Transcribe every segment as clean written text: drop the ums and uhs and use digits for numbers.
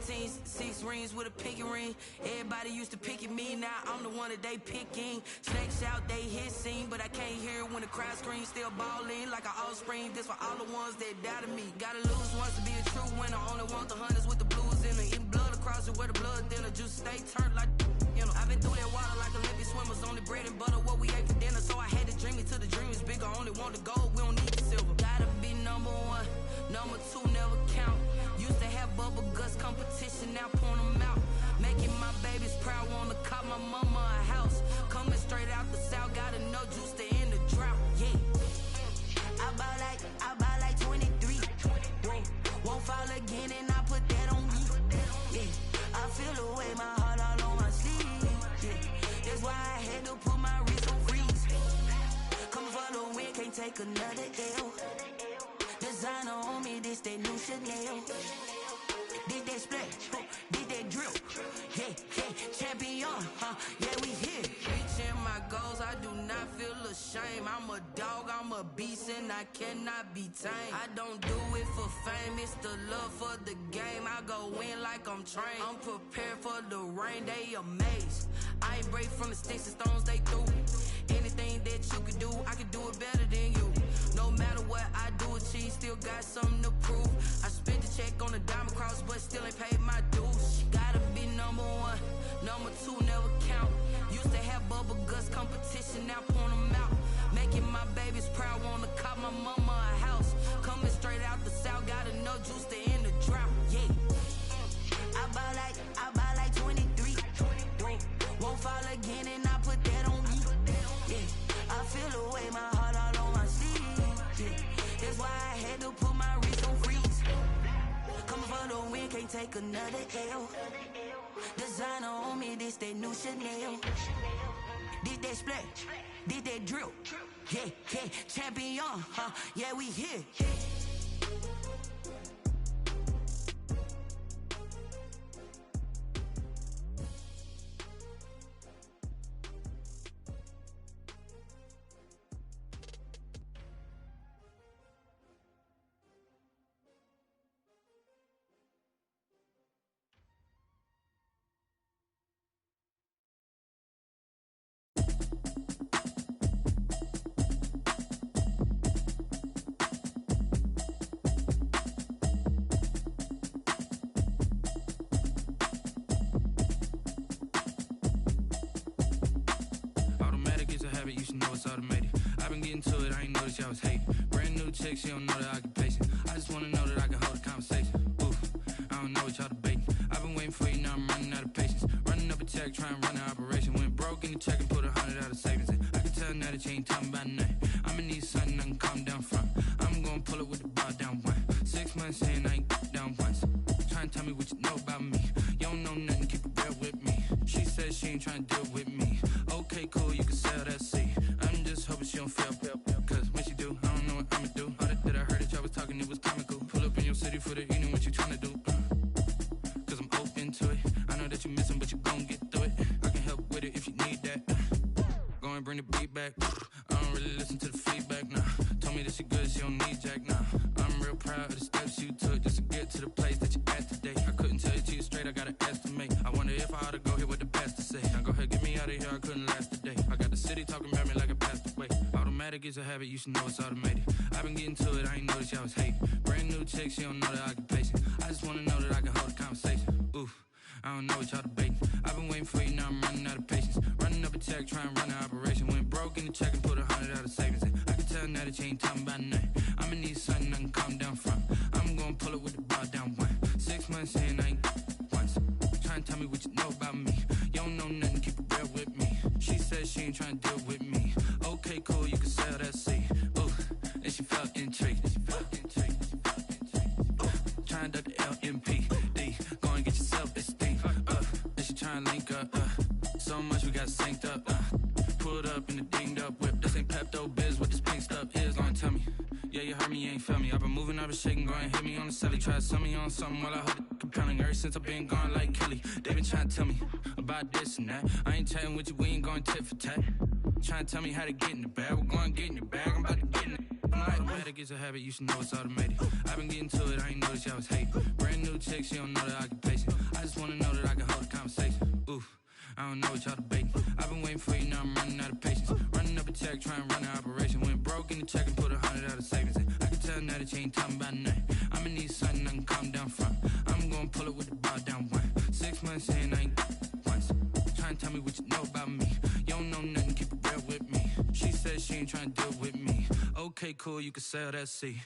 15, 6 rings with a pinky ring. Everybody used to pick at me, now I'm the one that they picking. Snakes out, they hissing, but I can't hear when the crowd screams. Still balling like an offspring. This for all the ones that doubted me. Gotta lose once to be a true winner. Only want the hunters with the blues in it. Eating blood across it where the blood thinner. Juice stay turned like, you know. I've been through that water like Olympic swimmers. Only bread and butter, what we ate for dinner. So I had to dream it till the dream is bigger. Only want the gold, we don't need the silver. Gotta be number one, number two never count. Used to have bubble guts competition, now point them out. Making my babies proud, wanna cop my mama a house. Coming straight out the south, gotta know juice to end the drought, yeah. I buy like 23. Whoa, won't fall again and I put that on me. Yeah, I feel the way, my heart all on my sleeve. Yeah, that's why I had to put my wrist on freeze. Coming for the win, can't take another L. Designer on me, this that new Chanel. Did that splash, did that drill. Yeah, champion, yeah, we here. Reaching my goals, I do not feel ashamed. I'm a dog, I'm a beast, and I cannot be tamed. I don't do it for fame, it's the love for the game. I go in like I'm trained. I'm prepared for the rain, they amazed. I ain't break from the sticks and stones they threw. Anything that you could do, I could do it better than you. No matter what I do, achieve, still got something to prove. I spent the check on the diamond cross, but still ain't paid my dues. Gotta be number one, number two never count. Used to have bubble guts competition, now point them out. Making my babies proud, wanna cop my mama a house. Coming straight out the south, gotta know juice to end the drought, yeah. I buy like 23. Won't fall again and I put that on me. Yeah, I feel the way, my heart all on my sleeve. Yeah, that's why I had to put my wrist on freeze. Coming for the win, can't take another L. Designer on me, this that new Chanel. Did that splash, did that drill. Yeah, champion, yeah, we here. You should know it's automated. I've been getting to it, I ain't noticed y'all was hating. Brand new chick, she don't know the occupation. I just wanna know that I can hold a conversation. Oof, I don't know what y'all debating. I've been waiting for you, now I'm running out of patience. Running up a check, trying to run an operation. Went broke in the check and put 100 out of savings in. I can tell now that you ain't talking about nothing. I'ma need something I can calm down from. I'm gonna pull it with the bar down one. 6 months saying I ain't down once. Trying to tell me what you know about me. You don't know nothing, keep it real with me. She said she ain't trying to deal with me. Okay, cool, you can sell that seat. I'm just hoping she don't fail, cause when she do, I don't know what I'ma do. All that I heard that y'all was talking, it was comical. Pull up in your city for the evening, what you trying to do? Cause I'm open to it. I know that you missing, but you gon' get through it. I can help with it if you need that. Go and bring the beat back. I don't really listen to the feedback, nah. Told me that she good, she don't need jack, nah. I'm real proud of the steps you took just to get to the place that you at today. I couldn't tell you to you straight, I gotta estimate. I wonder if I ought to go here with the pastor say. Now go ahead, get me out of here, I couldn't last a day. I got the city talking about me like I passed away. Automatic is a habit, you should know it's automated. I've been getting to it, I ain't noticed y'all was hating. Brand new chick, she don't know the occupation. I just wanna know that I can hold a conversation. Oof, I don't know what y'all debating. I've been waiting for you, now I'm running out of patience. Running up a check, trying to run an operation. Went broke in the check and put 100 out of savings in. I can tell now that you ain't talking about nothing. I'ma need something I can calm down from. I'm gonna pull it with the bar down one. 6 months saying I ain't once. Trying to tell me what you know about me. You don't know nothing, keep it real with me. She said she ain't trying to deal with me. Okay, cool, you can sell that seat. Ooh, and she felt intrigued. Trying to duck the LMPD. Go and get yourself esteem. And she trying to link up. So much we got synced up. Pulled up in the dinged up whip. This ain't Pepto Biz, what this pink stuff is. Go and tell me. Yeah, you heard me, you ain't felt me. I've been moving, I've been shaking, go and hit me on the celly. Try to sell me on something while I hold it compelling. Ever since I've been gone like Kelly, they been trying to tell me about this and that. I ain't chatting with you, we ain't going tit for tat. Trying to tell me how to get in the bag. We're going to get in the bag, I'm about to get in it. Automatic is a habit, you should know it's automated. I've been getting to it, I ain't noticed y'all was hating. Brand new chick, she don't know the occupation. don't know what y'all debating. I've been waiting for you, now I'm running out of patience. Running up a check, trying to run an operation. Went broke in the check and put 100 out of savings in. I can tell now that you ain't talking about nothing. I'ma need something I can calm down from. I'm gonna pull it with the bar down one. 6 months in, I ain't once. Trying to tell me what you know about me. You don't know nothing, keep it real with me. She said she ain't trying to deal with me. Okay, cool, you can sell that seat.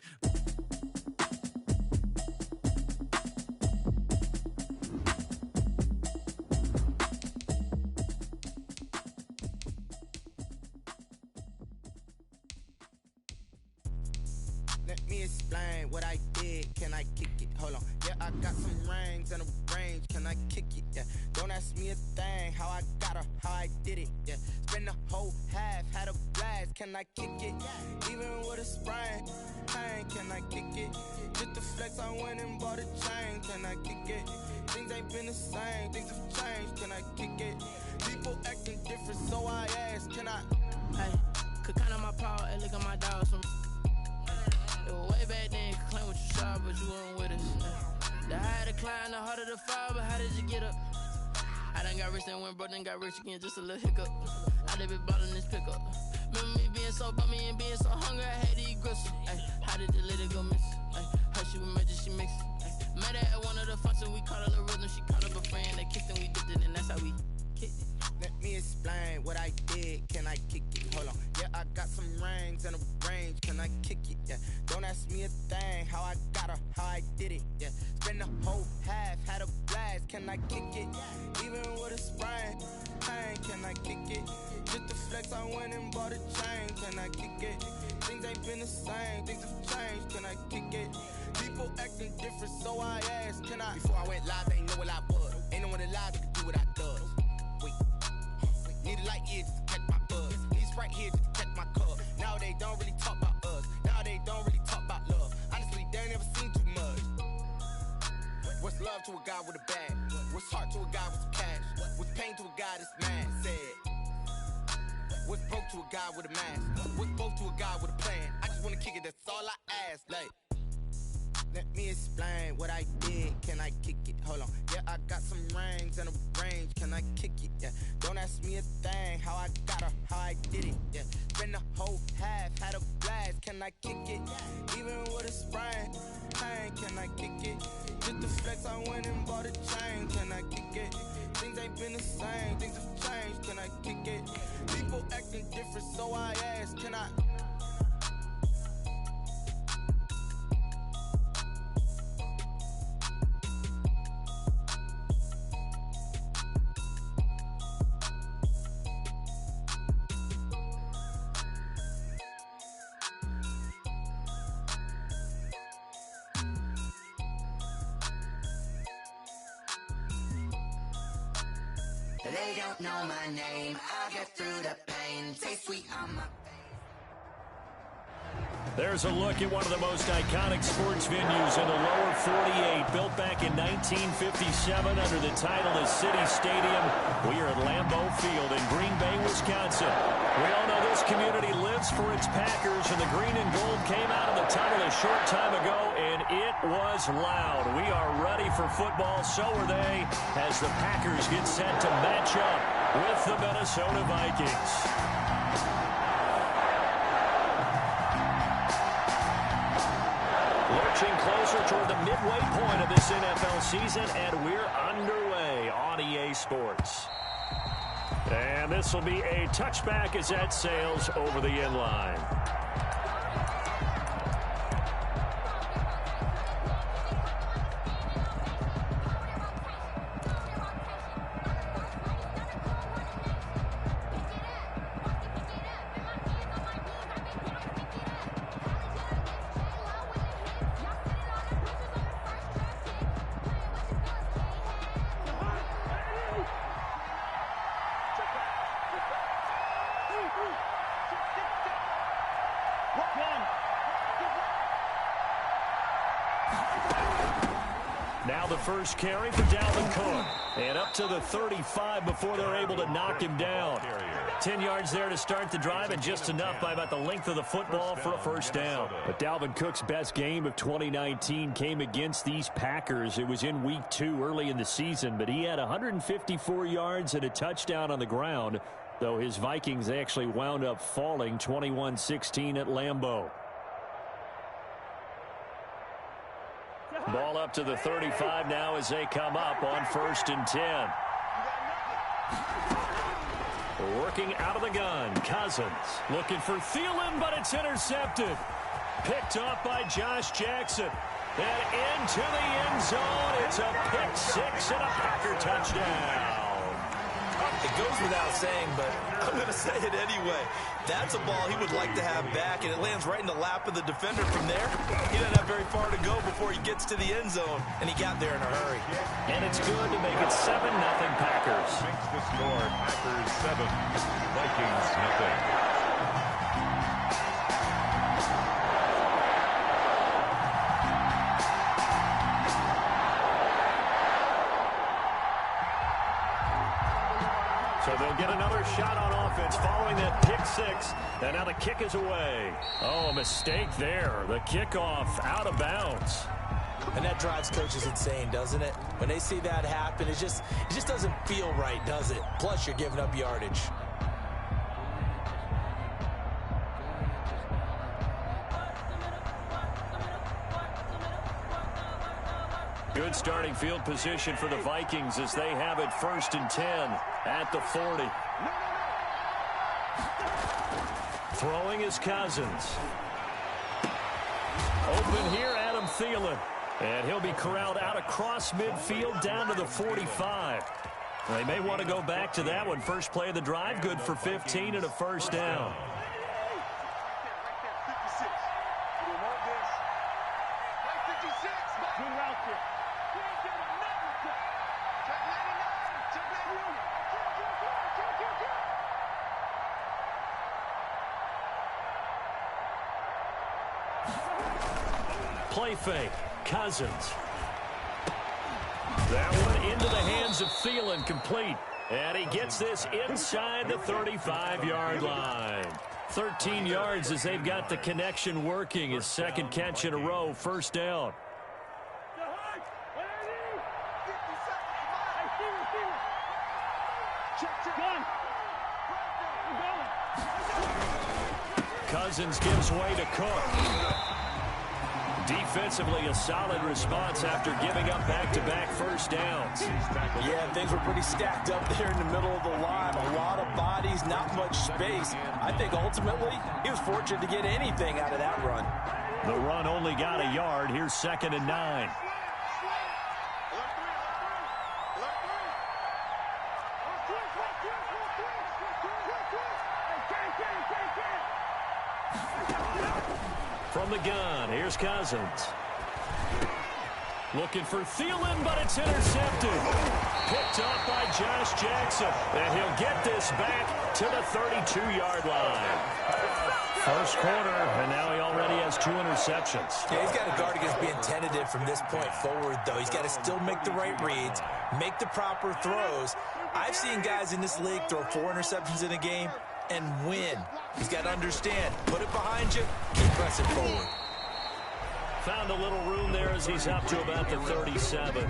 Let me explain what I did. Can I kick it? Hold on. Yeah, I got some rings and a range. Can I kick it? Yeah. Don't ask me a thing. How I got her, how I did it. Yeah. Spend the whole half, had a blast. Can I kick it? Even with a sprain. Pain, can I kick it? Just the flex, I went and bought a chain. Can I kick it? Things ain't been the same. Things have changed. Can I kick it? People acting different, so I ask. Can I? Hey, could count on my power and look at my dogs from. It was way back then, could claim what you saw, but you weren't with us. The higher the climb, the harder the fall, but how did you get up? I done got rich, then went broke, then got rich again, just a little hiccup. I done been ballin' this pickup. Remember me being so bummy and being so hungry, I had to eat gristle. Ay, how did the lady go miss? Ay, her she was major, she mixed. Met her at one of the functions, we caught a little rhythm, she called up a friend, they kissed and we dipped it, and that's how we kicked it. Let me explain what I did. Can I kick it? Hold on. Yeah, I got some rings and a range. Can I kick it? Yeah. Don't ask me a thing. How I got her, how I did it. Yeah. Spend the whole half, had a blast. Can I kick it? Even with a sprain. Pain, can I kick it? Just the flex, I went and bought a chain. Can I kick it? Things ain't been the same. Things have changed. Can I kick it? People acting different, so I asked. Can I? Before I went live, they ain't know what I was. Ain't no one alive that could do what I does. Need a light here just to catch my buzz. Need Sprite here just to catch my cup. Now they don't really talk about us. Now they don't really talk about love. Honestly, they ain't never seen too much. What's love to a guy with a bag? What's heart to a guy with some cash? What's pain to a guy that's mad? Said. What's broke to a guy with a mask? What's both to a guy with a plan? I just wanna kick it, that's all I ask. Like, let me explain what I did. Can I kick it? Hold on. Yeah, I got some rings and a range. Can I kick it? Yeah. Don't ask me a thing. How I got her, how I did it. Yeah. Spend the whole half, had a blast. Can I kick it? Even with a sprain. Pain, can I kick it? Just the flex, I went and bought a chain. Can I kick it? Things ain't been the same. Things have changed. Can I kick it? People acting different, so I ask. Can I? They don't know my name, I'll get through the pain. Taste sweet on my There's a look at one of the most iconic sports venues in the lower 48. Built back in 1957 under the title of City Stadium. We are at Lambeau Field in Green Bay, Wisconsin. We all know this community lives for its Packers, and the green and gold came out of the tunnel a short time ago, and it was loud. We are ready for football, so are they, as the Packers get set to match up with the Minnesota Vikings. Lurching closer toward the midway point of this NFL season, and we're underway on EA Sports. And this will be a touchback as that sails over the end line. Now the first carry for Dalvin Cook. And up to the 35 before they're able to knock him down. 10 yards there to start the drive, and just enough by about the length of the football for a first down. But Dalvin Cook's best game of 2019 came against these Packers. It was in week 2 early in the season, but he had 154 yards and a touchdown on the ground, though his Vikings actually wound up falling 21-16 at Lambeau. Ball up to the 35 now as they come up on 1st and 10. Working out of the gun, Cousins looking for Thielen, but it's intercepted. Picked off by Josh Jackson. And into the end zone. It's a pick 6 and a Packer touchdown. It goes without saying, but I'm going to say it anyway. That's a ball he would like to have back, and it lands right in the lap of the defender from there. He doesn't have very far to go before he gets to the end zone, and he got there in a hurry. And it's good to make it 7-0 Packers. Makes the score Packers 7, Vikings nothing. So they'll get another shot on offense following that pick 6. And now the kick is away. Oh, a mistake there. The kickoff out of bounds. And that drives coaches insane, doesn't it? When they see that happen, it just doesn't feel right, does it? Plus, you're giving up yardage. Good starting field position for the Vikings as they have it 1st and 10 at the 40. Throwing is Cousins. Open here, Adam Thielen. And he'll be corralled out across midfield down to the 45. They may want to go back to that one. First play of the drive, good for 15 and a first down. Play fake. Cousins. That one into the hands of Thielen, complete. And he gets this inside the 35-yard line. 13 yards as they've got the connection working. His second catch in a row, first down. Cousins gives way to Cook. Defensively, a solid response after giving up back-to-back first downs. Yeah, things were pretty stacked up there in the middle of the line. A lot of bodies, not much space. I think ultimately he was fortunate to get anything out of that run. The run only got a yard. Here's 2nd and 9. From the gun, here's Cousins. Looking for Thielen, but it's intercepted. Picked up by Josh Jackson. And he'll get this back to the 32-yard line. First quarter, and now he already has 2 interceptions. Yeah, he's got to guard against being tentative from this point forward, though. He's got to still make the right reads, make the proper throws. I've seen guys in this league throw 4 interceptions in a game and win. He's got to understand, put it behind you, keep pressing forward. Found a little room there as he's up to about the 37.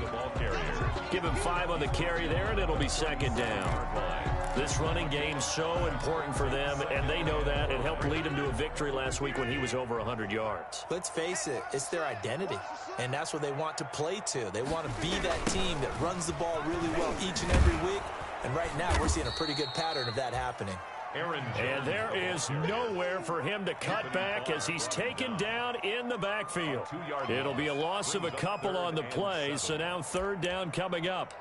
Give him 5 on the carry there, and it'll be 2nd down. This running game's so important for them, and they know that. It helped lead him to a victory last week when he was over 100 yards. Let's face it, it's their identity, and that's what they want to play to. They want to be that team that runs the ball really well each and every week, and right now we're seeing a pretty good pattern of that happening. And there is nowhere for him to cut back as he's taken down in the backfield. It'll be a loss of a couple on the play, so now 3rd down coming up.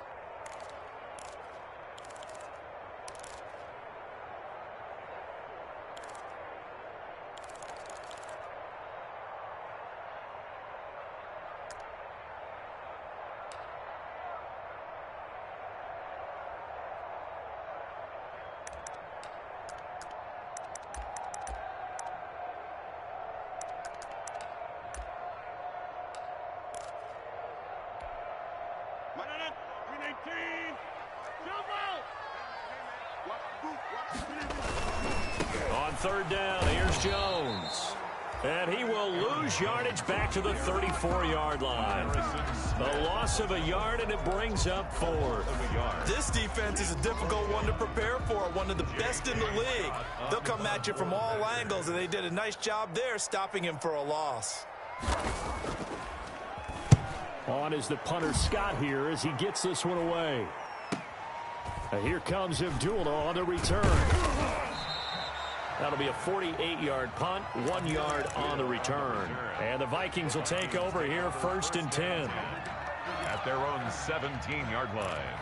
On third down, here's Jones. And he will lose yardage back to the 34-yard line. A loss of a yard, and it brings up 4. This defense is a difficult one to prepare for, one of the best in the league. They'll come at you from all angles, and they did a nice job there stopping him for a loss. On is the punter Scott here as he gets this one away. And here comes Abdullah on the return. That'll be a 48-yard punt, 1 yard on the return. And the Vikings will take over here, 1st and 10. At their own 17-yard line.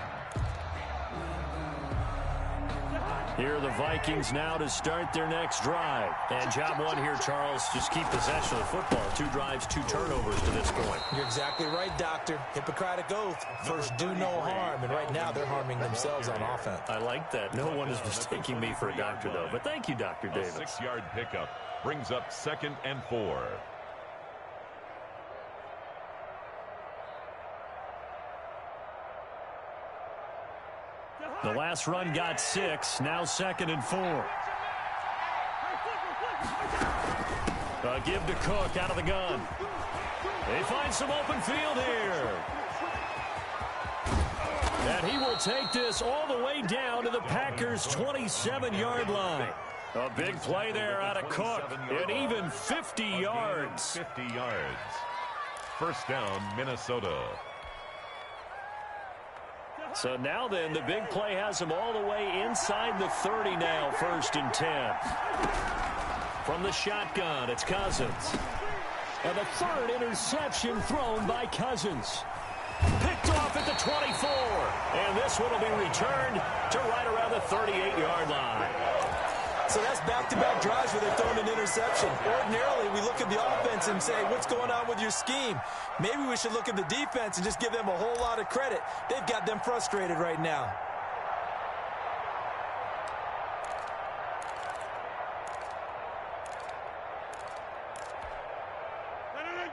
Here are the Vikings now to start their next drive. And job one here, Charles, just keep possession of the football. 2 drives, 2 turnovers to this point. You're exactly right, Doctor. Hippocratic oath. First, do no harm. And right now, they're harming themselves on offense. I like that. No one is mistaking me for a doctor, though. But thank you, Dr. Davis. 6-yard pickup brings up 2nd and 4. The last run got 6. Now 2nd and 4. A give to Cook out of the gun. They find some open field here. And he will take this all the way down to the Packers' 27-yard line. A big play there out of Cook. And even 50 yards. 50 yards. First down, Minnesota. So now then, the big play has him all the way inside the 30 now, 1st and 10. From the shotgun, it's Cousins. And the 3rd interception thrown by Cousins. Picked off at the 24. And this one will be returned to right around the 38-yard line. So that's back-to-back drives where they've thrown an interception. Ordinarily, we look at the offense and say, what's going on with your scheme? Maybe we should look at the defense and just give them a whole lot of credit. They've got them frustrated right now.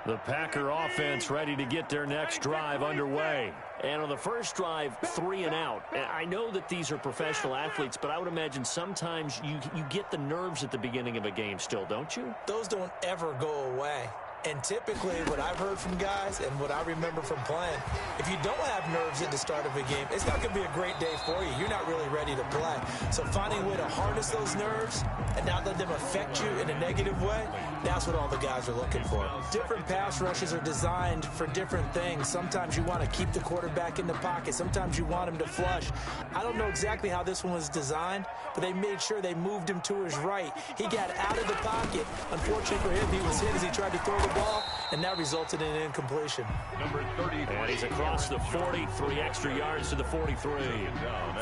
The Packer offense ready to get their next drive underway. And on the first drive, 3 and out. I know that these are professional athletes, but I would imagine sometimes you get the nerves at the beginning of a game still, don't you? Those don't ever go away. And typically, what I've heard from guys and what I remember from playing, if you don't have nerves at the start of a game, it's not going to be a great day for you. You're not really ready to play. So finding a way to harness those nerves and not let them affect you in a negative way, that's what all the guys are looking for. Different pass rushes are designed for different things. Sometimes you want to keep the quarterback in the pocket. Sometimes you want him to flush. I don't know exactly how this one was designed, but they made sure they moved him to his right. He got out of the pocket. Unfortunately for him, he was hit as he tried to throw the ball, and that resulted in an incompletion. Number 33. And he's across the 40, 3 extra yards to the 43.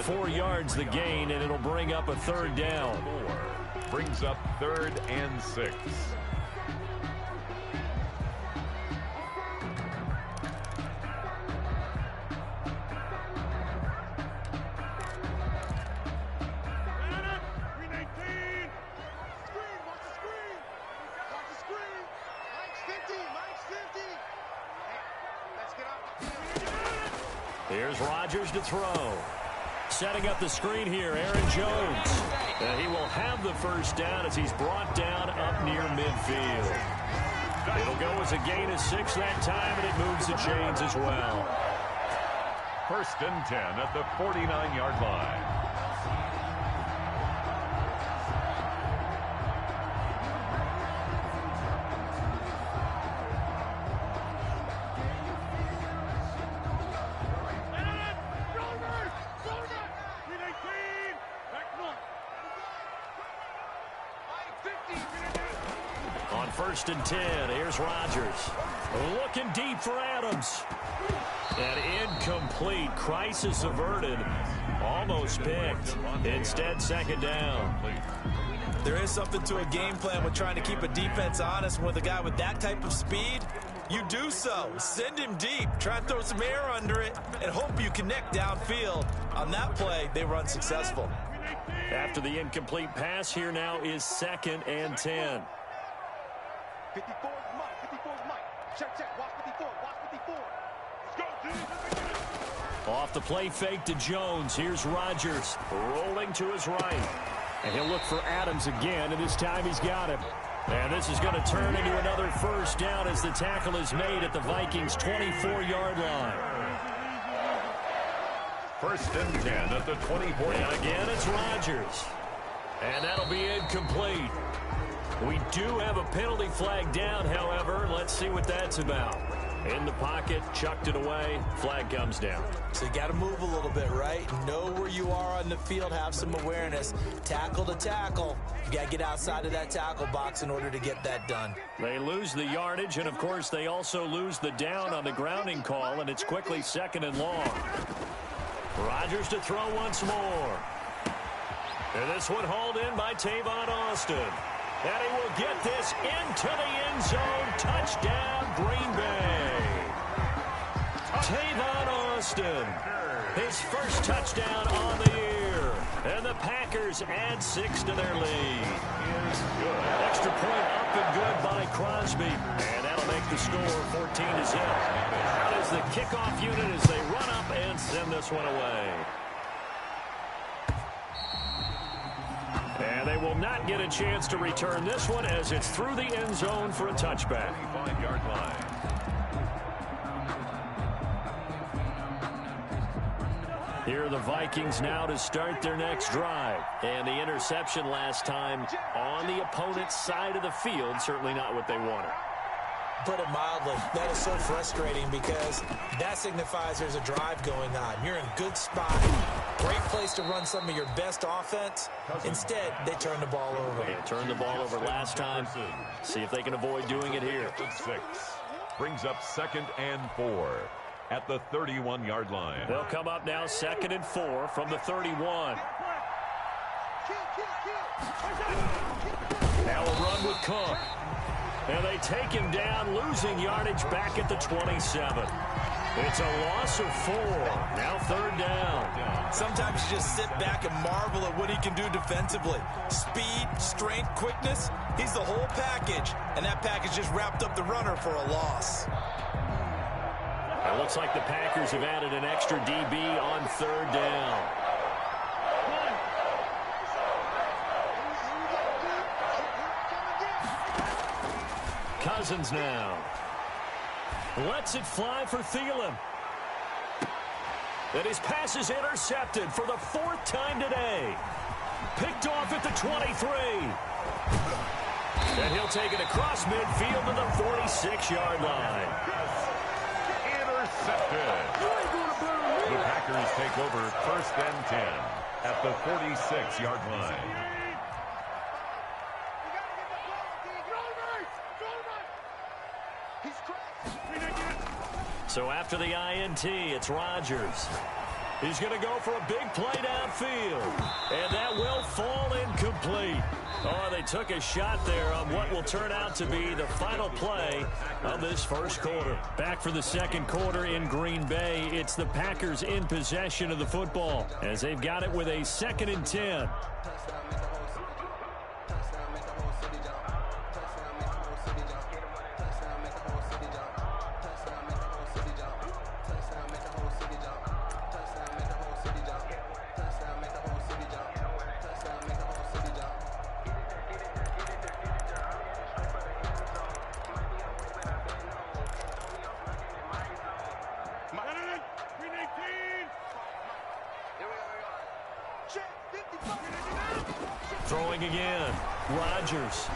4 yards the gain, and it'll bring up a 3rd down. Brings up 3rd and 6. Here's Rodgers to throw. Setting up the screen here, Aaron Jones. And he will have the first down as he's brought down up near midfield. It'll go as a gain of 6 that time, and it moves the chains as well. 1st and 10 at the 49-yard line. On 1st and 10, here's Rodgers. Looking deep for Adams. And incomplete. Crisis averted. Almost picked. Instead, 2nd down. There is something to a game plan with trying to keep a defense honest. With a guy with that type of speed, you do so. Send him deep. Try and throw some air under it and hope you connect downfield. On that play, they were unsuccessful. After the incomplete pass, here now is 2nd and 10. 54 Mike. Check. Watch 54. Let's go, dude. Off the play fake to Jones. Here's Rodgers rolling to his right. And he'll look for Adams again, and this time he's got him. And this is going to turn into another first down as the tackle is made at the Vikings' 24-yard line. First and 10 at the 24. And again, it's Rodgers. And that'll be incomplete. We do have a penalty flag down, however. Let's see what that's about. In the pocket, chucked it away, flag comes down. So you got to move a little bit, right? Know where you are on the field, have some awareness. Tackle to tackle. You got to get outside of that tackle box in order to get that done. They lose the yardage, and of course they also lose the down on the grounding call, and it's quickly 2nd and long. Rodgers to throw once more. And this one hauled in by Tavon Austin. And he will get this into the end zone. Touchdown, Green Bay. Tavon Austin, his first touchdown on the year. And the Packers add 6 to their lead. Extra point up and good by Crosby. And that'll make the score 14-0. Out is the kickoff unit as they run up and send this one away. And they will not get a chance to return this one as it's through the end zone for a touchback. 25-yard line. Here are the Vikings now to start their next drive. And the interception last time on the opponent's side of the field, certainly not what they wanted. Put it mildly, that is so frustrating because that signifies there's a drive going on. You're in a good spot. Great place to run some of your best offense. Instead, they turn the ball over. They turned the ball over last time. See if they can avoid doing it here. 6 brings up 2nd and 4 at the 31-yard line. They'll come up now 2nd and 4 from the 31. Now a run with Cook. And they take him down, losing yardage back at the 27. It's a loss of 4. Now 3rd down. Sometimes you just sit back and marvel at what he can do defensively. Speed, strength, quickness, he's the whole package. And that package just wrapped up the runner for a loss. It looks like the Packers have added an extra DB on 3rd down. Cousins now. Lets it fly for Thielen. And his pass is intercepted for the 4th time today. Picked off at the 23. And he'll take it across midfield to the 46-yard line. Intercepted. The Packers take over 1st and 10 at the 46-yard line. So after the INT, it's Rodgers. He's going to go for a big play downfield. And that will fall incomplete. Oh, they took a shot there on what will turn out to be the final play of this first quarter. Back for the second quarter in Green Bay. It's the Packers in possession of the football as they've got it with a 2nd and 10. Throwing again. Rodgers.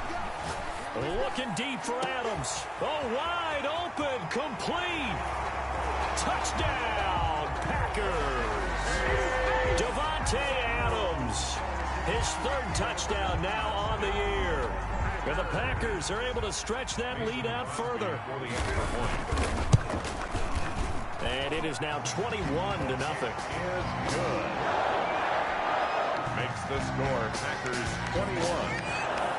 Looking deep for Adams. Oh, wide open. Complete. Touchdown, Packers. Davante Adams. His 3rd touchdown now on the year. And the Packers are able to stretch that lead out further. And it is now 21-0. Makes the score Packers 21.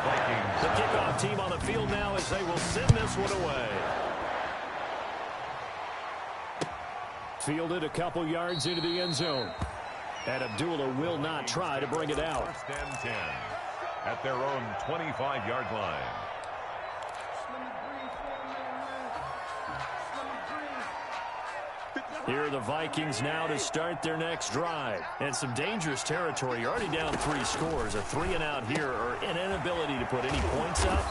Vikings. The kickoff team on the field now as they will send this one away. Fielded a couple yards into the end zone. And Abdullah will not try to bring it out. 1st and 10 at their own 25-yard line. Here are the Vikings now to start their next drive. And some dangerous territory. You're already down 3 scores. A 3-and-out here or an inability to put any points up.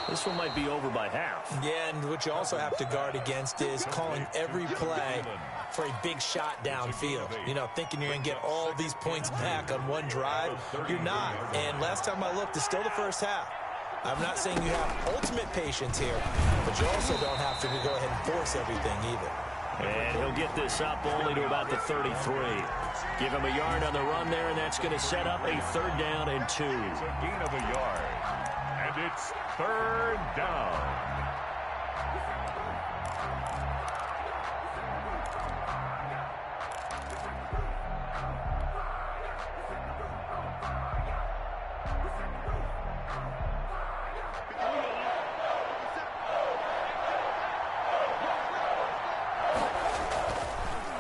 This one might be over by half. Yeah, and what you also have to guard against is calling every play for a big shot downfield. You know, thinking you're going to get all these points back on one drive. You're not. And last time I looked, it's still the first half. I'm not saying you have ultimate patience here, but you also don't have to go ahead and force everything either. And he'll get this up only to about the 33. Give him a yard on the run there, and that's going to set up a 3rd down and 2. It's a gain of a yard, and it's 3rd down.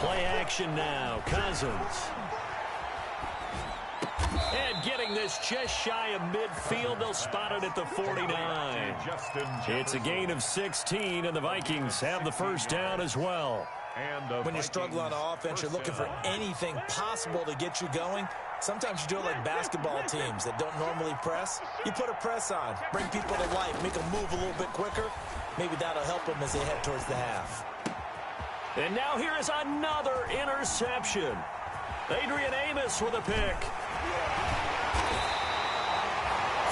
Play action now. Cousins. And getting this just shy of midfield. They'll spot it at the 49. It's a gain of 16, and the Vikings have the 1st down as well. When you struggle on offense, you're looking for anything possible to get you going. Sometimes you do it like basketball teams that don't normally press. You put a press on, bring people to life, make them move a little bit quicker. Maybe that'll help them as they head towards the half. And now here is another interception. Adrian Amos with a pick.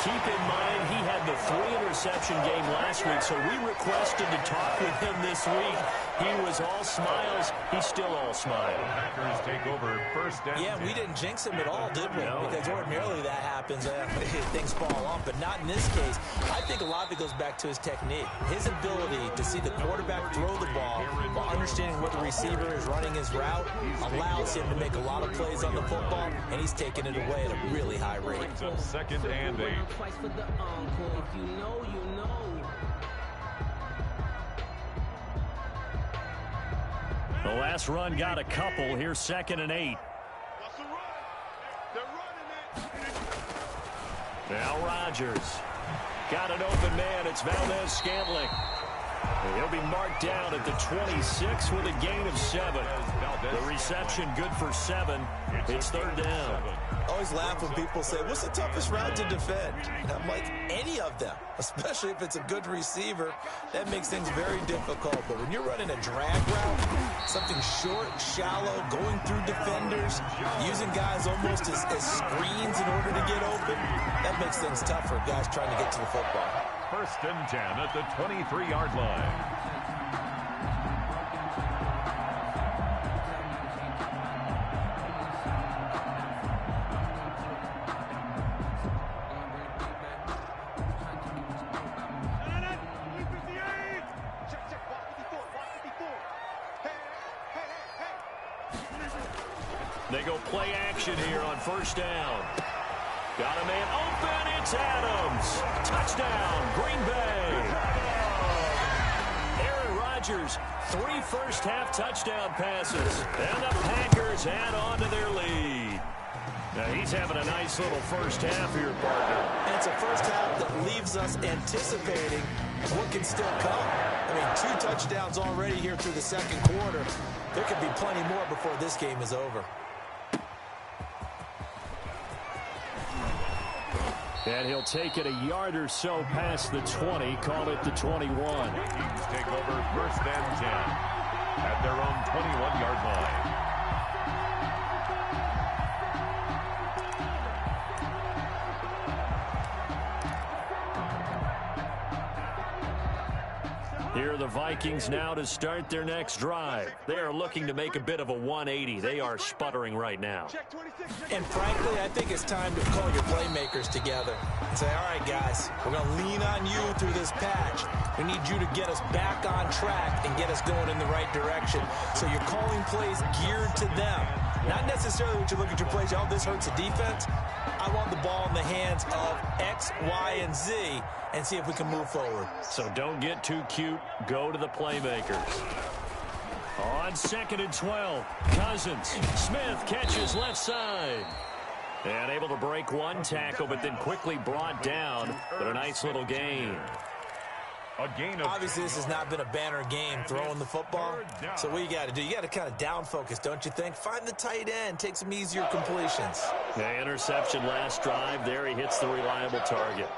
Keep in mind, he had the 3-interception game last week, so we requested to talk with him this week. He was all smiles. He's still all smiles. Packers take over 1st and 10. We didn't jinx him at all, did we? No. Because ordinarily that happens, things fall off, but not in this case. I think a lot of it goes back to his technique. His ability to see the quarterback throw the ball while understanding what the receiver is running his route allows him to make a lot of plays on the football, and he's taking it away at a really high rate. Brings up 2nd and 8. Twice for the encore. If you know, you know. The last run got a couple. Here's 2nd and 8. Now Rodgers. Got an open man. It's Valdez-Scantling. And he'll be marked down at the 26 with a gain of 7. The reception good for 7. It's 3rd down. I always laugh when people say, what's the toughest route to defend? And I'm like, any of them, especially if it's a good receiver. That makes things very difficult. But when you're running a drag route, something short, shallow, going through defenders, using guys almost as screens in order to get open, that makes things tough for guys trying to get to the football. 1st and 10 at the 23-yard line. They go play action here on 1st down. Got a man open. It's Adams. Touchdown, Green Bay. Aaron Rodgers, 3 first-half touchdown passes. And the Packers add on to their lead. Now he's having a nice little first half here, partner. And it's a first half that leaves us anticipating what can still come. I mean, 2 touchdowns already here through the 2nd quarter. There could be plenty more before this game is over. And he'll take it a yard or so past the 20, call it the 21. Vikings take over 1st and 10 at their own 21-yard line. Here are the Vikings now to start their next drive. They are looking to make a bit of a 180. They are sputtering right now. And frankly, I think it's time to call your playmakers together and say, all right, guys, we're going to lean on you through this patch. We need you to get us back on track and get us going in the right direction. So you're calling plays geared to them. Not necessarily when you look at your plays, oh, this hurts the defense. I want the ball in the hands of X, Y, and Z and see if we can move forward. So don't get too cute. Go to the playmakers. On 2nd and 12, Cousins. Smith catches left side. And able to break one tackle, but then quickly brought down. But a nice little gain. A gain of Obviously, this has not been a banner game throwing the football. So what you got to do, you got to kind of down focus, don't you think? Find the tight end, take some easier completions. The interception last drive. There he hits the reliable target.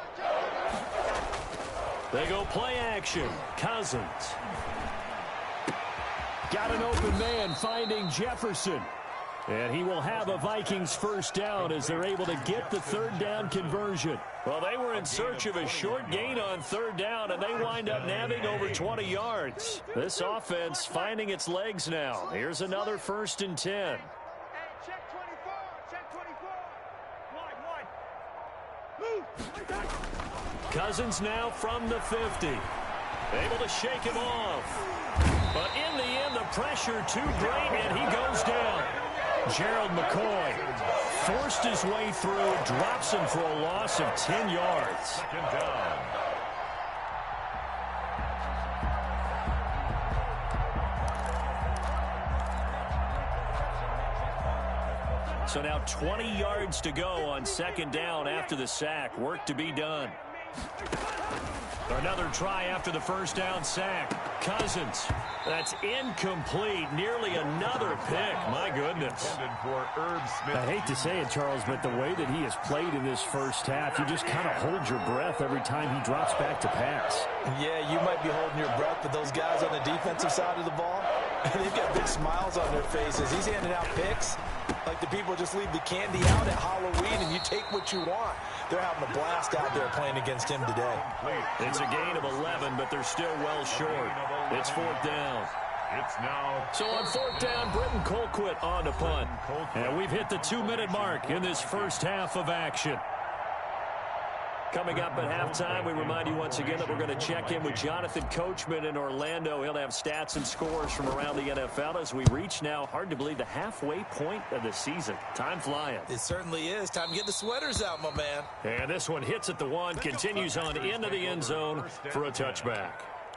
They go play action. Cousins. Got an open man finding Jefferson. And he will have a Vikings first down as they're able to get the third down conversion. Well, they were in search of a short gain on third down, and they wind up nabbing over 20 yards. This offense finding its legs now. Here's another 1st and 10. Hey, check 24. Check 24. Wide. Cousins now from the 50. Able to shake him off. But in the end, the pressure too great, and he goes down. Gerald McCoy forced his way through, drops him for a loss of 10 yards. Second down. So now 20 yards to go on second down after the sack. Work to be done. Another try after the first down sack. Cousins. That's incomplete. Nearly another pick. My goodness. I hate to say it, Charles, but the way that he has played in this first half, you just kind of hold your breath every time he drops back to pass. Yeah, you might be holding your breath, but those guys on the defensive side of the ball, they've got big smiles on their faces. He's handing out picks like the people just leave the candy out at Halloween and you take what you want. They're having a blast out there playing against him today. It's a gain of 11, but they're still well short. It's 4th down. It's now. So on 4th down, Britton Colquitt on to punt. And we've hit the 2-minute mark in this first half of action. Coming up at halftime, we remind you once again that we're going to check in with Jonathan Coachman in Orlando. He'll have stats and scores from around the NFL as we reach now, hard to believe, the halfway point of the season. Time flying. It certainly is. Time to get the sweaters out, my man. And this one hits at the 1, continues on into the end zone for a touchback.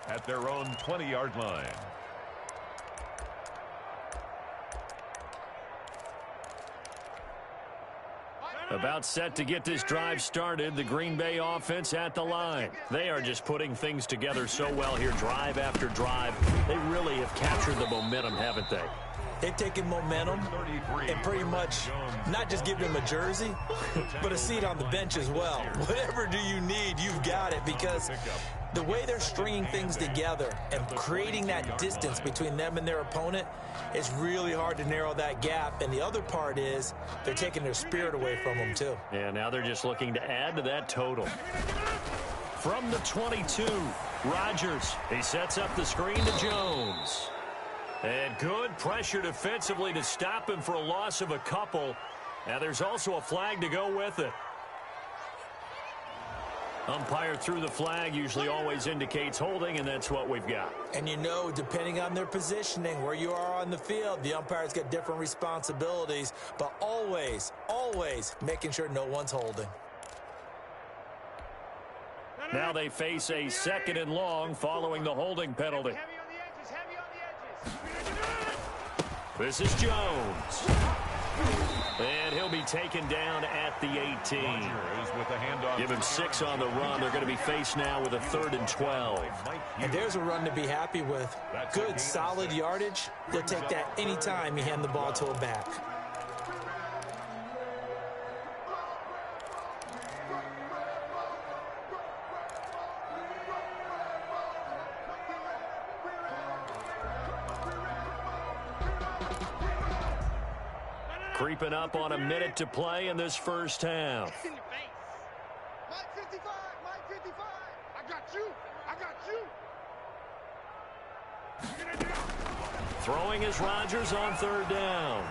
At their own 20-yard line. About set to get this drive started, the Green Bay offense at the line. They are just putting things together so well here, drive after drive. They really have captured the momentum, haven't they? They've taken momentum and pretty much not just give him a jersey, but a seat on the bench as well. Whatever do you need, you've got it, because the way they're stringing things together and creating that distance between them and their opponent, it's really hard to narrow that gap. And the other part is they're taking their spirit away from them, too. Yeah, now they're just looking to add to that total. From the 22, Rodgers. He sets up the screen to Jones. And good pressure defensively to stop him for a loss of a couple. Now there's also a flag to go with it. Umpire threw the flag, usually always indicates holding, and that's what we've got. And you know, depending on their positioning, where you are on the field, the umpire's got different responsibilities, but always, always making sure no one's holding. Now they face a 2nd and long following the holding penalty. This is Jones. And he'll be taken down at the 18. Give him 6 on the run. They're going to be faced now with a 3rd and 12. And there's a run to be happy with. Good, solid yardage. They'll take that anytime you hand the ball to a back. Creeping up on a minute to play in this first half. Mike 55, Mike 55. I got you. Throwing is Rodgers on 3rd down.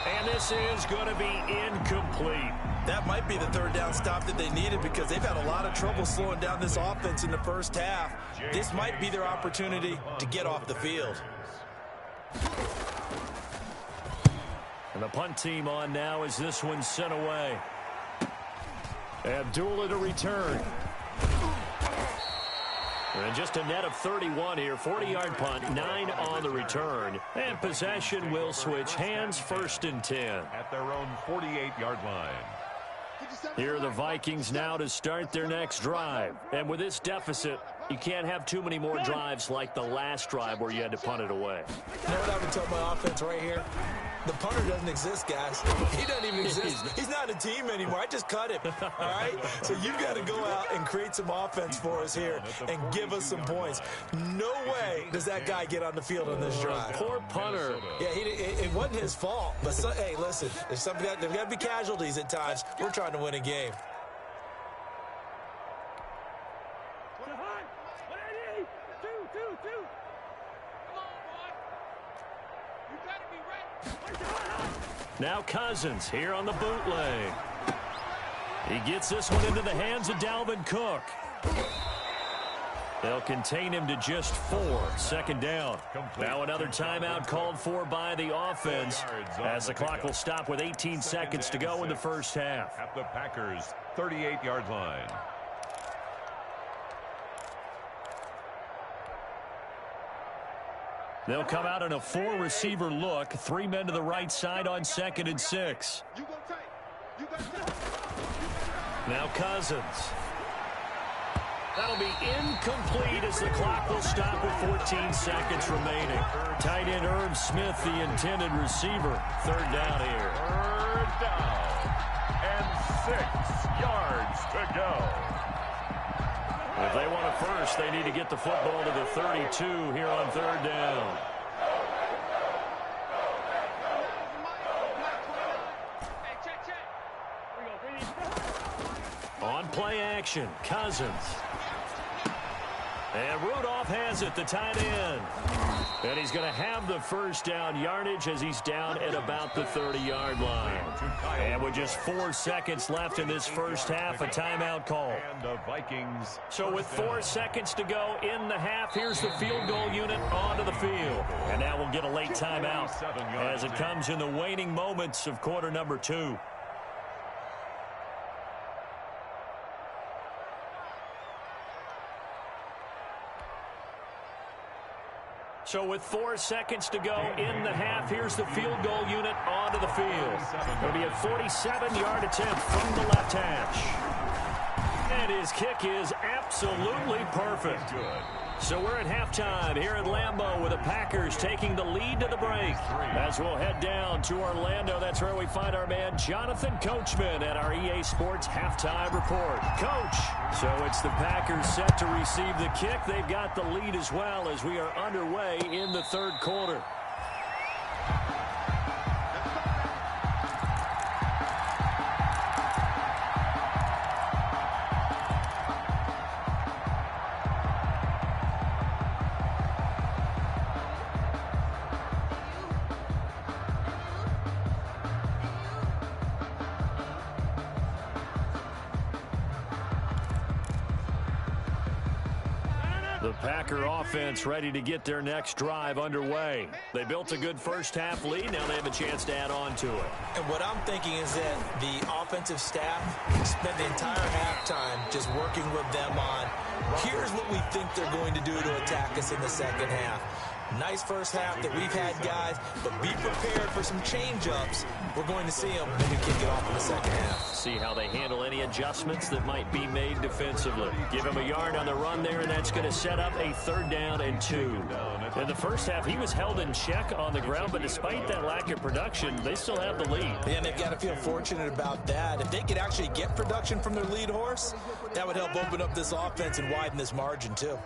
And this is going to be incomplete. That might be the 3rd down stop that they needed, because they've had a lot of trouble slowing down this offense in the first half. This might be their opportunity to get off the field. And the punt team on now as this one's sent away. Abdullah to return. And just a net of 31 here. 40-yard punt, 9 on the return. And possession will switch hands, 1st and 10. At their own 48-yard line. Here are the Vikings now to start their next drive. And with this deficit, you can't have too many more drives like the last drive where you had to punt it away. You know what I would tell my offense right here? The punter doesn't exist, guys. He doesn't even exist. He's not a team anymore. I just cut him, all right? So you've got to go out and create some offense for us here and give us some points. No way does that guy get on the field on this drive. Poor punter. Yeah, it wasn't his fault. But, hey, listen, there's got to be casualties at times. We're trying to win a game. Now Cousins here on the bootleg. He gets this one into the hands of Dalvin Cook. They'll contain him to just 4. Second down. Now another timeout called for by the offense as the clock will stop with 18 seconds to go in the first half. At the Packers' 38-yard line. They'll come out in a 4-receiver look. 3 men to the right side on 2nd and 6. Now Cousins. That'll be incomplete as the clock will stop with 14 seconds remaining. Tight end Irv Smith, the intended receiver. 3rd down here. 3rd down. And 6 yards to go. If they want a first, they need to get the football to the 32 here on 3rd down. On play action, Cousins. And Rudolph has it, the tight end. And he's going to have the first down yardage as he's down at about the 30-yard line. And with just 4 seconds left in this first half, a timeout call. And the Vikings. So with 4 seconds to go in the half, here's the field goal unit onto the field. And now we'll get a late timeout as it comes in the waning moments of quarter number 2. So with 4 seconds to go in the half, here's the field goal unit onto the field. It'll be a 47-yard attempt from the left hash. And his kick is absolutely perfect. So we're at halftime here at Lambeau with the Packers taking the lead to the break. As we'll head down to Orlando, that's where we find our man Jonathan Coachman at our EA Sports Halftime Report. Coach, so it's the Packers set to receive the kick. They've got the lead as well as we are underway in the 3rd quarter. The Packer offense ready to get their next drive underway. They built a good first half lead. Now they have a chance to add on to it. And what I'm thinking is that the offensive staff spent the entire halftime just working with them on, here's what we think they're going to do to attack us in the second half. Nice first half that we've had, guys, but be prepared for some change-ups. We're going to see them when we kick it off in the second half. See how they handle any adjustments that might be made defensively. Give him a yard on the run there, and that's going to set up a 3rd down and 2. In the first half, he was held in check on the ground, but despite that lack of production, they still have the lead. And they've got to feel fortunate about that. If they could actually get production from their lead horse, that would help open up this offense and widen this margin, too.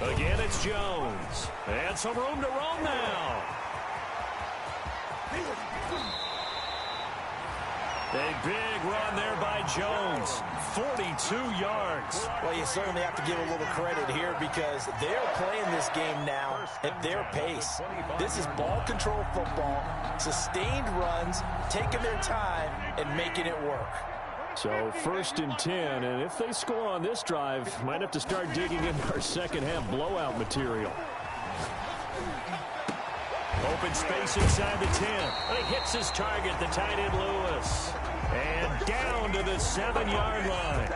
Again, it's Jones. And some room to roam now. A big run there by Jones. 42 yards. Well, you certainly have to give a little credit here because they're playing this game now at their pace. This is ball control football, sustained runs, taking their time, and making it work. So 1st and 10, and if they score on this drive, might have to start digging into our second half blowout material. Open space inside the 10. And he hits his target, the tight end Lewis. And down to the 7-yard line.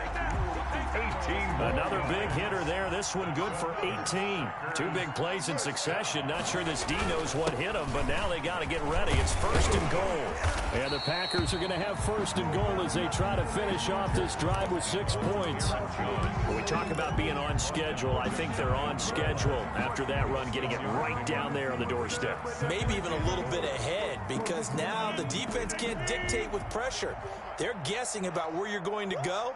Another big hitter there. This one good for 18. Two big plays in succession. Not sure this D knows what hit him, but now they got to get ready. It's 1st and goal. And the Packers are going to have 1st and goal as they try to finish off this drive with 6 points. When we talk about being on schedule, I think they're on schedule after that run, getting it right down there on the doorstep. Maybe even a little bit ahead, because now the defense can't dictate with pressure. They're guessing about where you're going to go.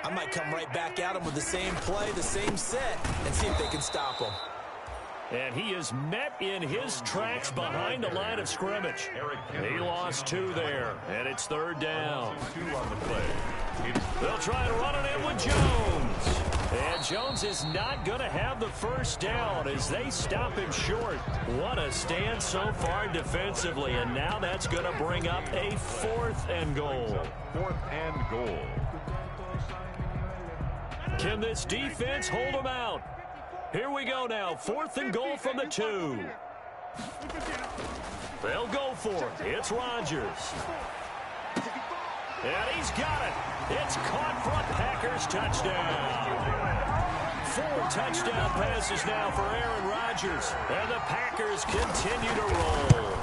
I might come right back at them with the same play, the same set, and see if they can stop them. And he is met in his tracks behind the line of scrimmage. He lost 2 there, and it's 3rd down. 2 on the play. They'll try to run it in with Jones. And Jones is not going to have the 1st down as they stop him short. What a stand so far defensively, and now that's going to bring up a 4th and goal. 4th and goal. Can this defense hold them out? Here we go now. 4th and goal from the 2. They'll go for it. It's Rodgers. And he's got it. It's caught for a Packers touchdown. 4 touchdown passes now for Aaron Rodgers. And the Packers continue to roll.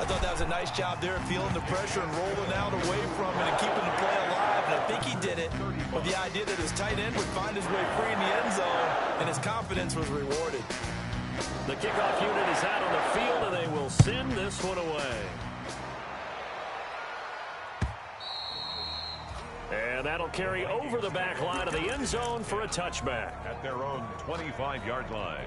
I thought that was a nice job there, feeling the pressure and rolling out away from it and keeping the play alive. And I think he did it with the idea that his tight end would find his way free in the end zone, and his confidence was rewarded. The kickoff unit is out on the field, and they will send this one away. And that'll carry over the back line of the end zone for a touchback. At their own 25-yard line.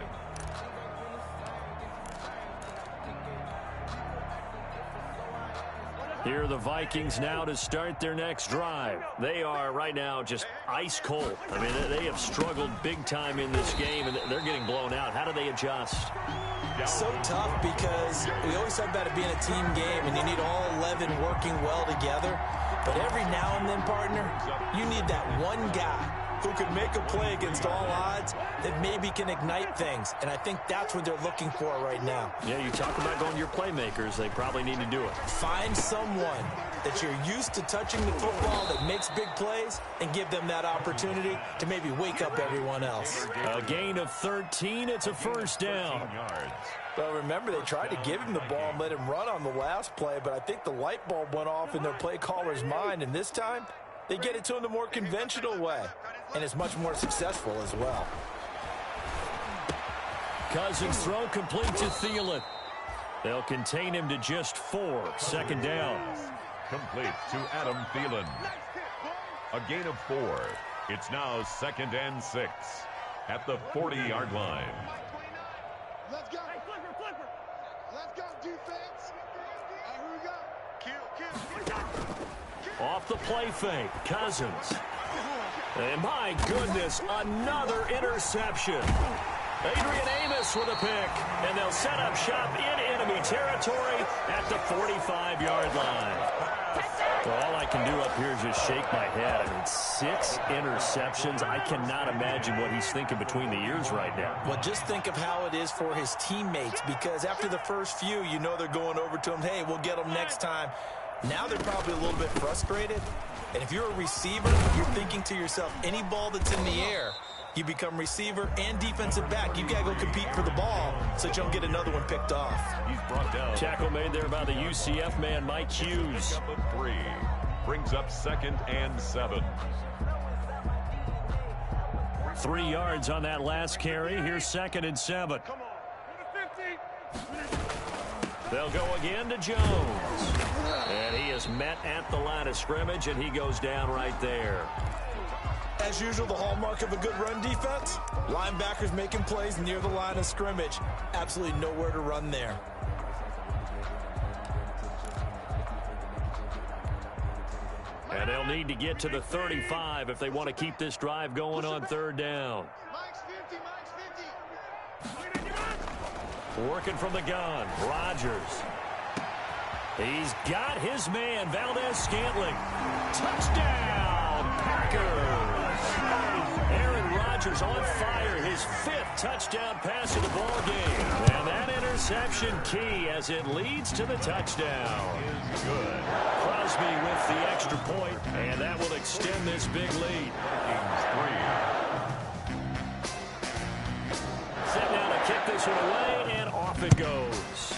Here are the Vikings now to start their next drive. They are right now just ice cold. I mean, they have struggled big time in this game, and they're getting blown out. How do they adjust? So tough, because we always talk about it being a team game, and you need all 11 working well together. But every now and then, partner, you need that one guy who could make a play against all odds that maybe can ignite things. And I think that's what they're looking for right now. Yeah, you talk about going to your playmakers. They probably need to do it. Find someone that you're used to touching the football that makes big plays and give them that opportunity to maybe wake up everyone else. A gain of 13. It's a 1st down. Well, remember, they tried to give him the ball and let him run on the last play, but I think the light bulb went off in their play caller's mind, and this time they get it to him the more conventional way, and it's much more successful as well. Cousins' throw complete to Thielen. They'll contain him to just 4. 2nd down. Complete to Adam Thielen. A gain of 4. It's now 2nd and 6 at the 40-yard line. Let's go. Flipper. Let's go, defense. Here we go. Kill. Off the play fake, Cousins. And my goodness, another interception. Adrian Amos with a pick, and they'll set up shop in enemy territory at the 45-yard line. Well, all I can do up here is just shake my head. I mean, 6 interceptions. I cannot imagine what he's thinking between the ears right now. Well, just think of how it is for his teammates, because after the first few, you know they're going over to him, hey, we'll get them next time. Now they're probably a little bit frustrated. And if you're a receiver, you're thinking to yourself, any ball that's in the air, you become receiver and defensive back. You got to go compete for the ball so that you don't get another one picked off. He's brought down. Tackle made there by the UCF man, Mike Hughes. 3 brings up 2nd and 7. 3 yards on that last carry. Here's 2nd and 7. They'll go again to Jones. And he is met at the line of scrimmage, and he goes down right there. As usual, the hallmark of a good run defense, linebackers making plays near the line of scrimmage. Absolutely nowhere to run there. And they'll need to get to the 35 if they want to keep this drive going on 3rd down. Mike's 50. Working from the gun, Rodgers. He's got his man, Valdez-Scantling. Touchdown, Packers! Aaron Rodgers Sanders on fire, his 5th touchdown pass of the ball game. And that interception key as it leads to the touchdown. Good. Crosby with the extra point, and that will extend this big lead. Set down to kick this one away, and off it goes.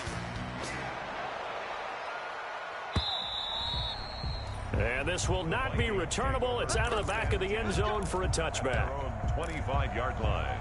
And this will not be returnable. It's out of the back of the end zone for a touchback. 25-yard line.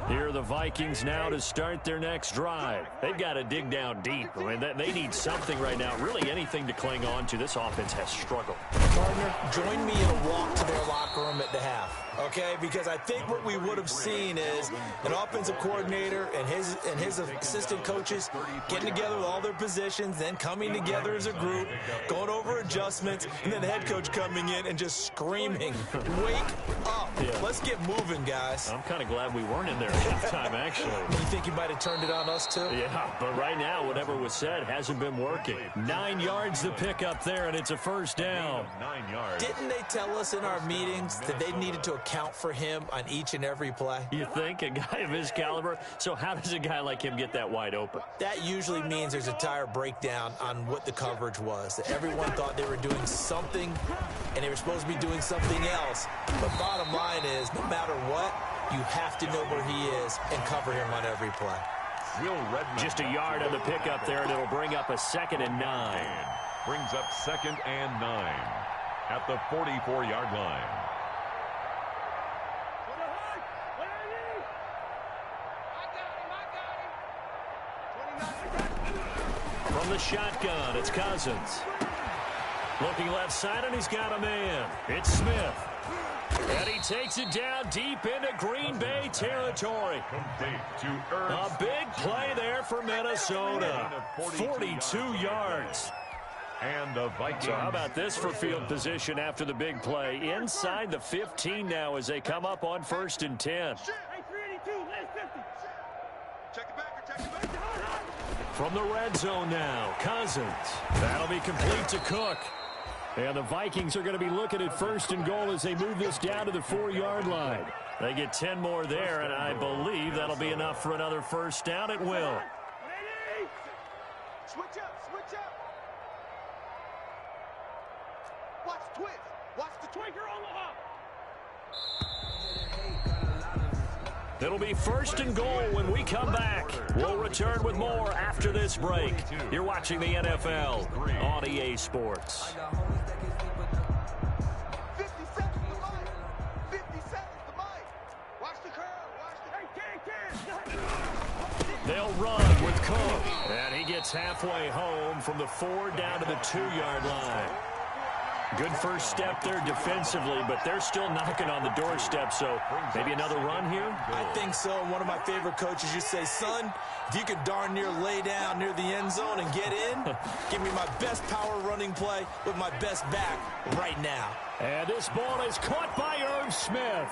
Here are the Vikings now to start their next drive. They've got to dig down deep. I mean, they need something right now, really anything to cling on to. This offense has struggled. Gardner, join me in a walk to their locker room at the half, okay? Because I think what we would have seen is an offensive coordinator and his assistant coaches getting together with all their positions, then coming together as a group, going over adjustments, and then the head coach coming in and just screaming, wake up. Yeah. Let's get moving, guys. I'm kind of glad we weren't in there at halftime, actually. You think he might have turned it on us, too? Yeah, but right now, whatever was said hasn't been working. 9 yards to pick up there, and it's a first down. 9 yards. Didn't they tell us in our meetings that they needed to account for him on each and every play? You think? A guy of his caliber? So how does a guy like him get that wide open? That usually means there's a tire breakdown on what the coverage was. That everyone thought they were doing something, and they were supposed to be doing something else. But bottom line is, no matter what, you have to know where he is and cover him on every play. Just a yard on the pickup there, and it'll bring up a 2nd and 9. Brings up 2nd and 9 at the 44-yard line. From the shotgun, it's Cousins. Looking left side, and he's got a man. It's Smith. And he takes it down deep into Green Bay territory. A big play there for Minnesota. 42 yards. And the Vikings. So how about this for field position after the big play? Inside the 15 now as they come up on 1st and 10. From the red zone now, Cousins. That'll be complete to Cook. And the Vikings are going to be looking at 1st and goal as they move this down to the 4-yard line. They get 10 more there, and I believe that'll be enough for another first down. It will. Switch up, switch up. Watch the twist. Watch the twinker on the hop. It'll be 1st and goal when we come back. We'll return with more after this break. You're watching the NFL on EA Sports. 50 seconds to life. 50 seconds to life. Watch the curl. Watch the... They'll run with Cook. And he gets halfway home from the 4 down to the 2-yard line. Good first step there defensively, but they're still knocking on the doorstep, so maybe another run here? I think so. And one of my favorite coaches used to say, son, if you can darn near lay down near the end zone and get in, give me my best power running play with my best back right now. And this ball is caught by Irv Smith.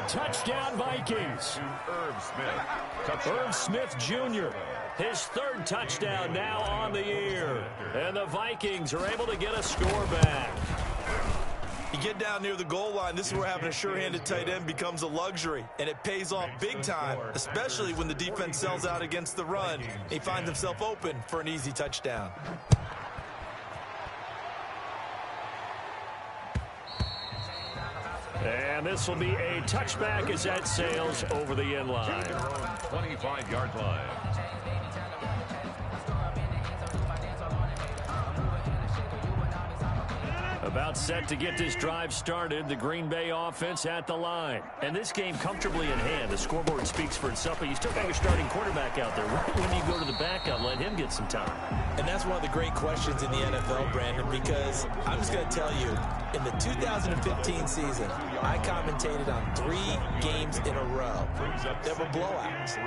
Touchdown Vikings. Irv Smith Jr., his 3rd touchdown now on the year. And the Vikings are able to get a score back. You get down near the goal line, this is where having a sure-handed tight end becomes a luxury, and it pays off big time, especially when the defense sells out against the run. He finds himself open for an easy touchdown. And this will be a touchback as that sails over the end line. 25-yard line. About set to get this drive started, the Green Bay offense at the line. And this game comfortably in hand. The scoreboard speaks for itself, but you still got your starting quarterback out there. When do you go to the backup, let him get some time? And that's one of the great questions in the NFL, Brandon, because I'm just going to tell you, in the 2015 season, I commentated on 3 games in a row that were blowouts.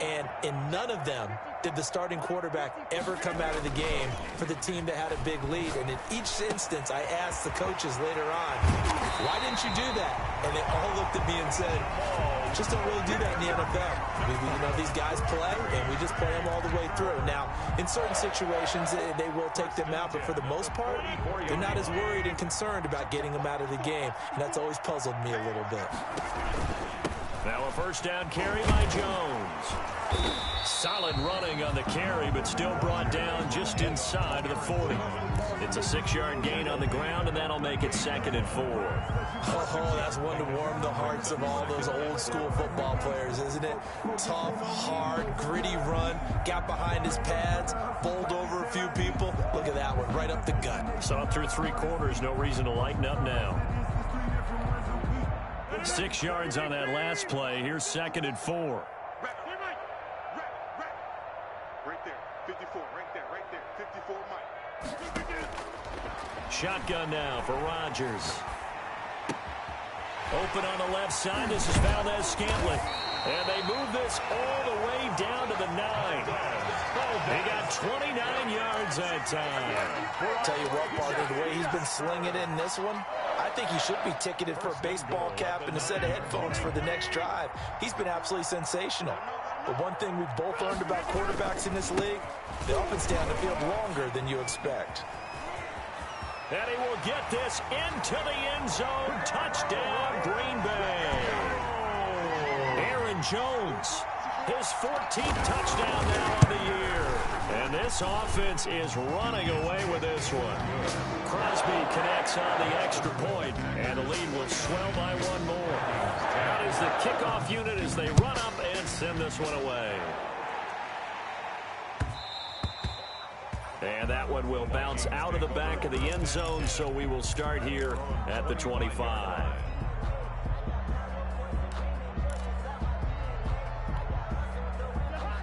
And in none of them did the starting quarterback ever come out of the game for the team that had a big lead. And in each instance, I asked the coaches later on, why didn't you do that? And they all looked at me and said, just don't really do that in the NFL. These guys play, and we just play them all the way through. Now, in certain situations, they will take them out, but for the most part, they're not as worried and concerned about getting them out of the game, and that's always puzzled me a little bit. Now a first down carry by Jones. Solid running on the carry, but still brought down just inside of the 40. It's a 6-yard gain on the ground, and that'll make it 2nd and 4. Oh, that's one to warm the hearts of all those old-school football players, isn't it? Tough, hard, gritty run, got behind his pads, bowled over a few people. Look at that one, right up the gut. Saw through 3 quarters, no reason to lighten up now. 6 yards on that last play. Here's 2nd and 4. Right there, 54, right there, 54, Mike. Shotgun now for Rodgers. Open on the left side. This is Valdez-Scantling. And they move this all the way down to the 9. He got 29 yards that time. Tell you what, partner, the way he's been slinging it in this one, I think he should be ticketed for a baseball cap and a set of headphones for the next drive. He's been absolutely sensational. But one thing we've both learned about quarterbacks in this league, they often stay on the field longer than you expect. And he will get this into the end zone. Touchdown, Green Bay. Aaron Jones, his 14th touchdown now on the year. And this offense is running away with this one. Crosby connects on the extra point, and the lead will swell by 1 more. Out is the kickoff unit as they run up and send this one away. And that one will bounce out of the back of the end zone, so we will start here at the 25.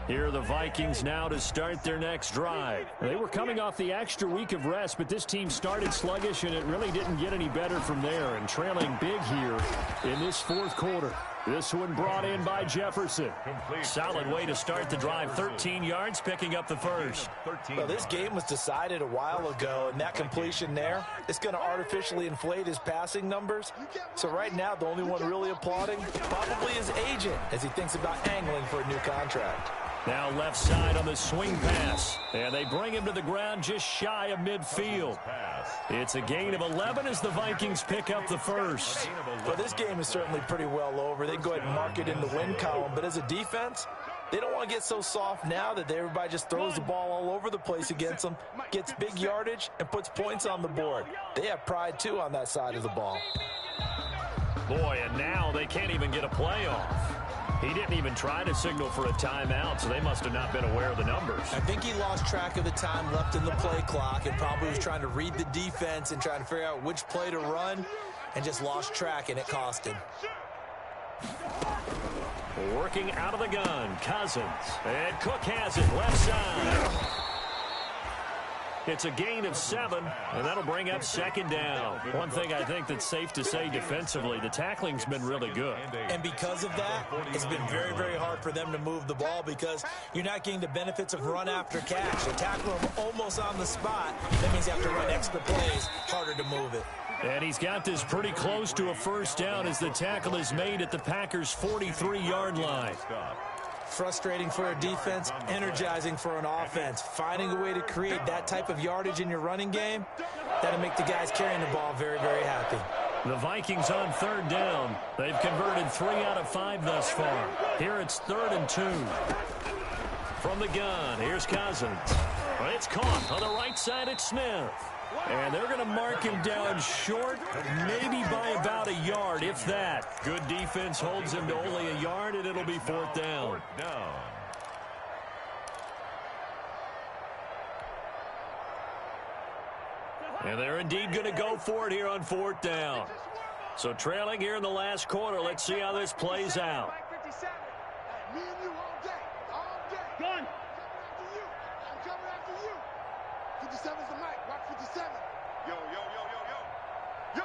Here are the Vikings now to start their next drive. They were coming off the extra week of rest, but this team started sluggish, and it really didn't get any better from there, and trailing big here in this 4th quarter. This one brought in by Jefferson. Solid way to start the drive. 13 yards, picking up the first. Well, this game was decided a while ago, and that completion there, it's going to artificially inflate his passing numbers. So right now, the only one really applauding probably his agent as he thinks about angling for a new contract. Now left side on the swing pass. And they bring him to the ground just shy of midfield. It's a gain of 11 as the Vikings pick up the first. Well, this game is certainly pretty well over. They can go ahead and mark it in the win column. But as a defense, they don't want to get so soft now that everybody just throws the ball all over the place against them, gets big yardage, and puts points on the board. They have pride, too, on that side of the ball. Boy, and now they can't even get a play off. He didn't even try to signal for a timeout, so they must have not been aware of the numbers. I think he lost track of the time left in the play clock and probably was trying to read the defense and trying to figure out which play to run and just lost track, and it cost him. Working out of the gun, Cousins. And Cook has it left side. It's a gain of 7, and that'll bring up 2nd down. One thing I think that's safe to say defensively, the tackling's been really good. And because of that, it's been very, very hard for them to move the ball because you're not getting the benefits of run after catch. They tackle him almost on the spot. That means you have to run extra plays, harder to move it. And he's got this pretty close to a first down as the tackle is made at the Packers' 43-yard line. Frustrating for a defense, energizing for an offense. Finding a way to create that type of yardage in your running game, that'll make the guys carrying the ball very, very happy. The Vikings on 3rd down. They've converted 3 out of 5 thus far. Here it's 3rd and 2. From the gun, here's Cousins. It's caught on the right side at Smith. And they're going to mark him down short, maybe by about a yard, if that. Good defense holds him to only a yard, and it'll be 4th down. And they're indeed going to go for it here on 4th down. So trailing here in the last quarter, let's see how this plays out. Me and you all day. All day. Gun. I'm coming after you. 57's the mic. Watch 57. Yo, yo, yo, yo, yo. Yo.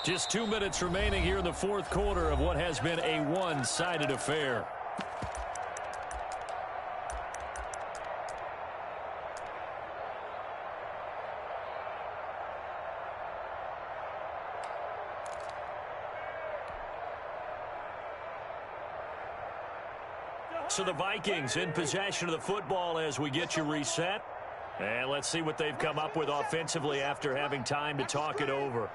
Just 2 minutes remaining here in the 4th quarter of what has been a one-sided affair. So the Vikings in possession of the football as we get you reset. And let's see what they've come up with offensively after having time to talk it over.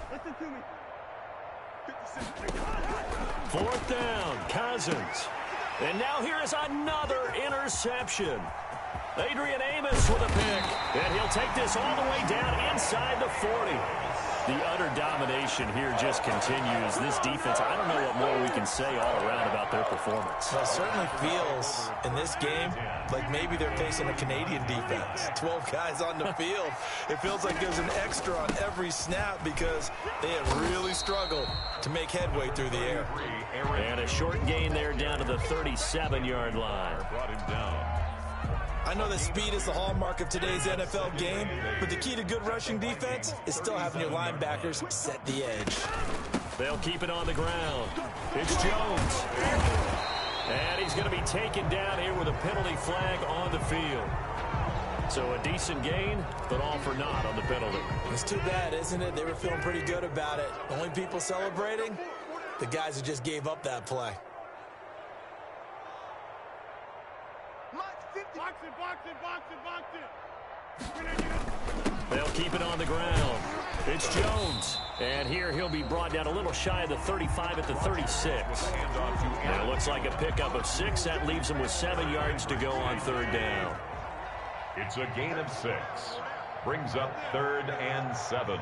Listen to me. 4th down, Cousins. And now here is another interception. Adrian Amos with a pick. And he'll take this all the way down inside the 40. The utter domination here just continues. This defense, I don't know what more we can say all around about their performance. Well, it certainly feels in this game like maybe they're facing a Canadian defense. 12 guys on the field. It feels like there's an extra on every snap because they have really struggled to make headway through the air. And a short gain there down to the 37-yard line. Brought him down. I know that speed is the hallmark of today's NFL game, but the key to good rushing defense is still having your linebackers set the edge. They'll keep it on the ground. It's Jones. And he's going to be taken down here with a penalty flag on the field. So a decent gain, but all for naught on the penalty. It's too bad, isn't it? They were feeling pretty good about it. The only people celebrating, the guys who just gave up that play. They'll keep it on the ground. It's Jones. And here he'll be brought down a little shy of the 35 at the 36. And it looks like a pickup of 6. That leaves him with 7 yards to go on 3rd down. It's a gain of 6. Brings up 3rd and 7.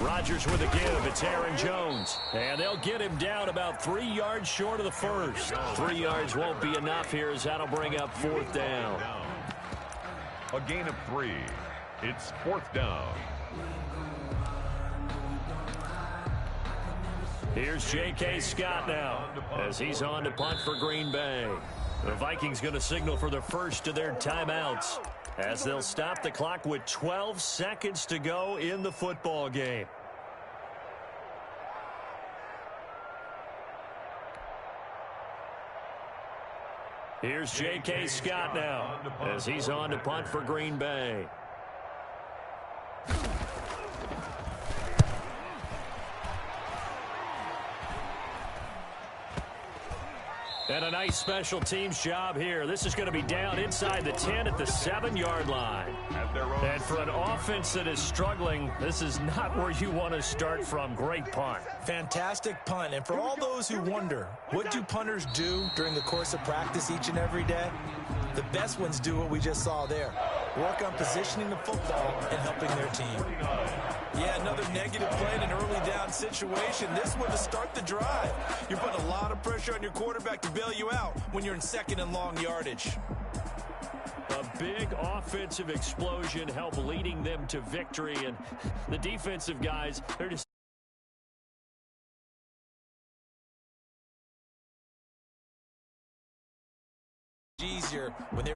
Rodgers with a give. It's Aaron Jones. And they'll get him down about 3 yards short of the first. 3 yards won't be enough here as that'll bring up 4th down. A gain of 3. It's 4th down. Here's J.K. Scott now as he's on to punt for Green Bay. The Vikings going to signal for the first of their timeouts as they'll stop the clock with 12 seconds to go in the football game. Here's J.K. Scott now as he's on to punt for Green Bay. And a nice special teams job here. This is going to be down inside the 10 at the 7-yard line. And for an offense that is struggling, this is not where you want to start from. Great punt. Fantastic punt. And for all those who wonder, what do punters do during the course of practice each and every day? The best ones do what we just saw there. Work on positioning the football and helping their team. Yeah, another negative play in an early down situation. This one to start the drive. You're putting a lot of pressure on your quarterback to bail you out when you're in 2nd and long yardage. A big offensive explosion helped leading them to victory. And the defensive guys, they're just easier when they're